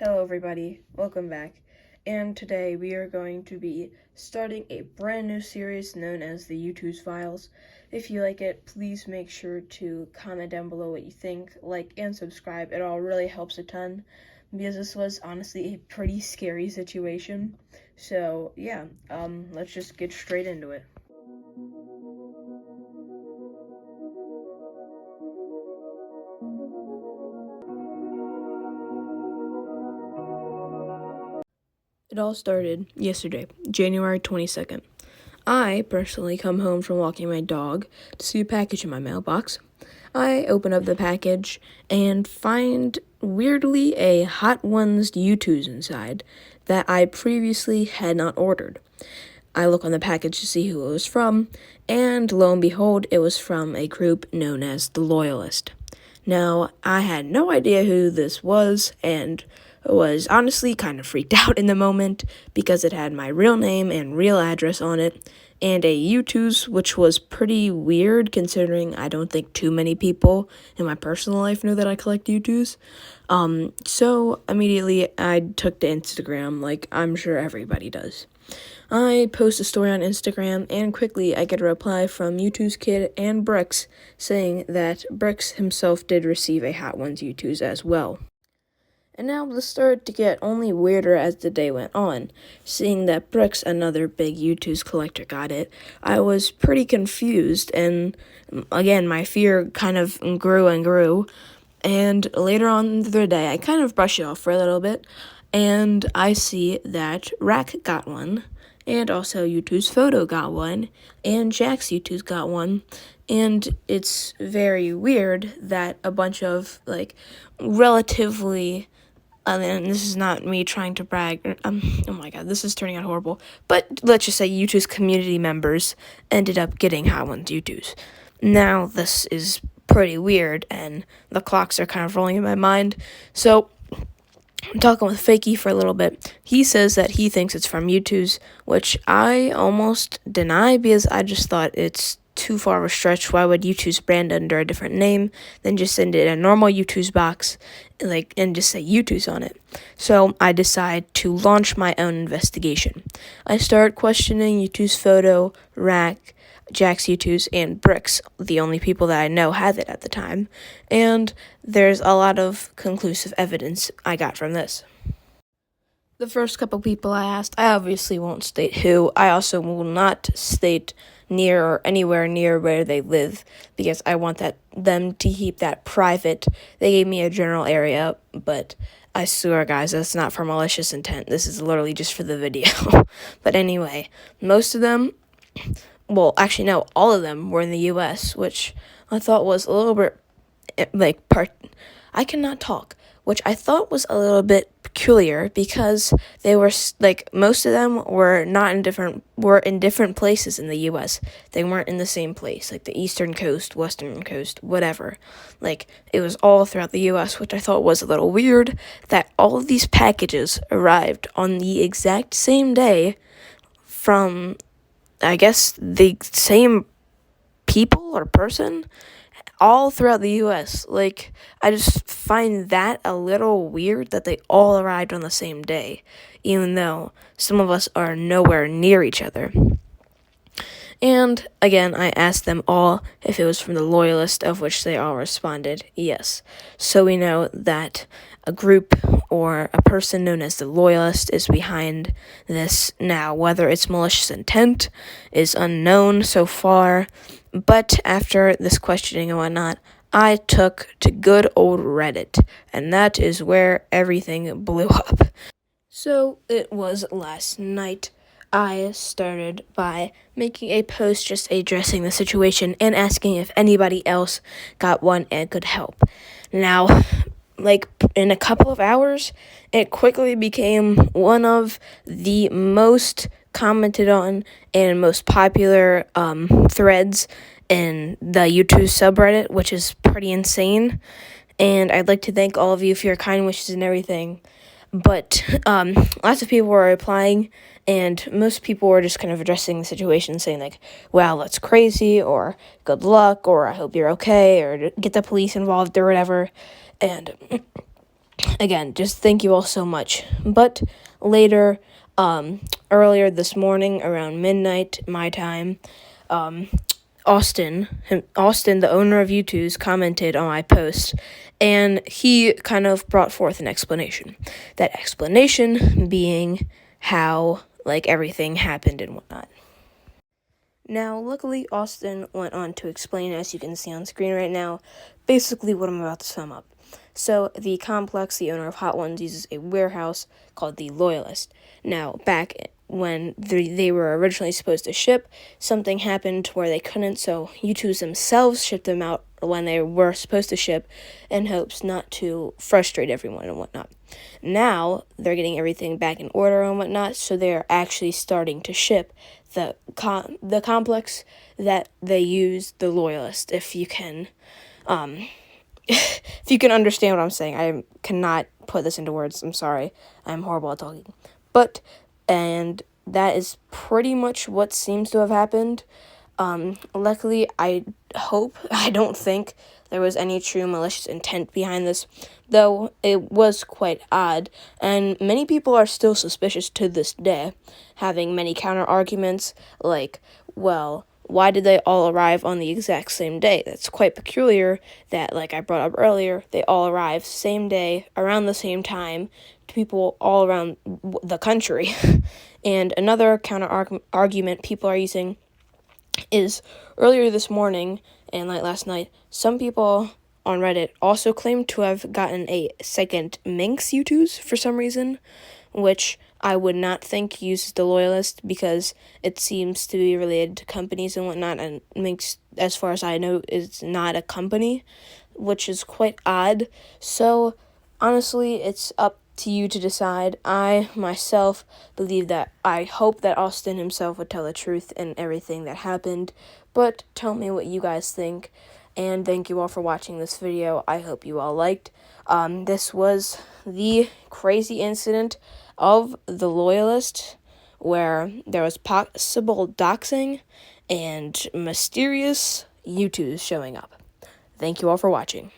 Hello everybody, welcome back, and today we are going to be starting a brand new series known as the Youtooz Files. If you like it, please make sure to comment down below what you think, like, and subscribe. It all really helps a ton, because this was honestly a pretty scary situation. So yeah, let's just get straight into it. It all started yesterday, January 22nd. I personally come home from walking my dog to see a package in my mailbox. I open up the package and find, weirdly, a Hot Ones Youtooz inside that I previously had not ordered. I look on the package to see who it was from, and lo and behold, it was from a group known as the Loyalist. Now, I had no idea who this was, and was honestly kind of freaked out in the moment because it had my real name and real address on it, and a Youtooz, which was pretty weird considering I don't think too many people in my personal life know that I collect Youtooz. So immediately I took to Instagram, like I'm sure everybody does. I post a story on Instagram, and quickly I get a reply from Youtooz Kid and Bricks saying that Bricks himself did receive a Hot Ones Youtooz as well. And now this started to get only weirder as the day went on. Seeing that Bricks, another big Youtooz collector, got it, I was pretty confused, and again, my fear kind of grew and grew. And later on the day, I kind of brushed it off for a little bit, and I see that Rack got one, and also Youtooz Photo got one, and Jack's Youtooz got one. And it's very weird that a bunch of, relatively, and this is not me trying to brag, oh my god, this is turning out horrible, but let's just say Youtooz community members ended up getting Hot Ones Youtooz. Now, this is pretty weird, and the clocks are kind of rolling in my mind, so I'm talking with Fakey for a little bit. He says that he thinks it's from Youtooz, which I almost deny because I just thought it's too far of a stretch. Why would Youtooz brand under a different name than just send it in a normal Youtooz box, and just say Youtooz on it? So I decide to launch my own investigation. I start questioning Youtooz Photo, Rack, Jack's Youtooz, and Bricks, the only people that I know had it at the time, and there's a lot of conclusive evidence I got from this. The first couple people I asked, I obviously won't state who. I also will not state near or anywhere near where they live because I want them to keep that private. They gave me a general area, but I swear, guys, that's not for malicious intent. This is literally just for the video. But anyway, most of them, well, actually, no, all of them were in the U.S., which I thought was a little bit, I cannot talk, which I thought was a little bit peculiar because they were, most of them were were in different places in the U.S. They weren't in the same place, like the Eastern Coast, Western Coast, whatever. It was all throughout the U.S., which I thought was a little weird that all of these packages arrived on the exact same day from, I guess, the same people or person all throughout the U.S. I just find that a little weird that they all arrived on the same day, even though some of us are nowhere near each other. And again, I asked them all if it was from the Loyalist, of which they all responded yes. So we know that a group or a person known as the Loyalist is behind this. Now, whether it's malicious intent is unknown so far, but after this questioning and whatnot, I took to good old Reddit, and that is where everything blew up. So it was last night. I started by making a post just addressing the situation and asking if anybody else got one and could help. Now, in a couple of hours, it quickly became one of the most commented on and most popular threads in the Youtooz subreddit, which is pretty insane. And I'd like to thank all of you for your kind wishes and everything. But lots of people were replying, and most people were just kind of addressing the situation, saying wow, that's crazy, or good luck, or I hope you're okay, or get the police involved, or whatever. And again, just thank you all so much. But later, earlier this morning, around midnight, my time, Austin, the owner of Youtooz, commented on my post, and he kind of brought forth an explanation. That explanation being how, like, everything happened and whatnot. Now, luckily, Austin went on to explain, as you can see on screen right now, basically what I'm about to sum up. So, the complex, the owner of Hot Ones, uses a warehouse called the Loyalist. Now, back when they were originally supposed to ship, something happened where they couldn't, so Youtooz themselves shipped them out when they were supposed to ship in hopes not to frustrate everyone and whatnot. Now, they're getting everything back in order and whatnot, so they're actually starting to ship the complex that they use, the Loyalist, if you can if you can understand what I'm saying. I cannot put this into words. I'm sorry. I'm horrible at talking. But, and that is pretty much what seems to have happened. Luckily, I don't think there was any true malicious intent behind this, though it was quite odd, and many people are still suspicious to this day, having many counter-arguments, like, well, why did they all arrive on the exact same day? That's quite peculiar that, like I brought up earlier, they all arrived same day, around the same time, to people all around the country. And another counter-argument people are using is earlier this morning and like last night, some people on Reddit also claimed to have gotten a second Minx Youtooz for some reason, which I would not think uses the Loyalist because it seems to be related to companies and whatnot, and Minx, as far as I know, is not a company, which is quite odd. So, honestly, it's up to you to decide. I, myself, I hope that Austin himself would tell the truth in everything that happened, but tell me what you guys think, and thank you all for watching this video. I hope you all liked. This was the crazy incident of the Loyalist, where there was possible doxing and mysterious Youtooz showing up. Thank you all for watching.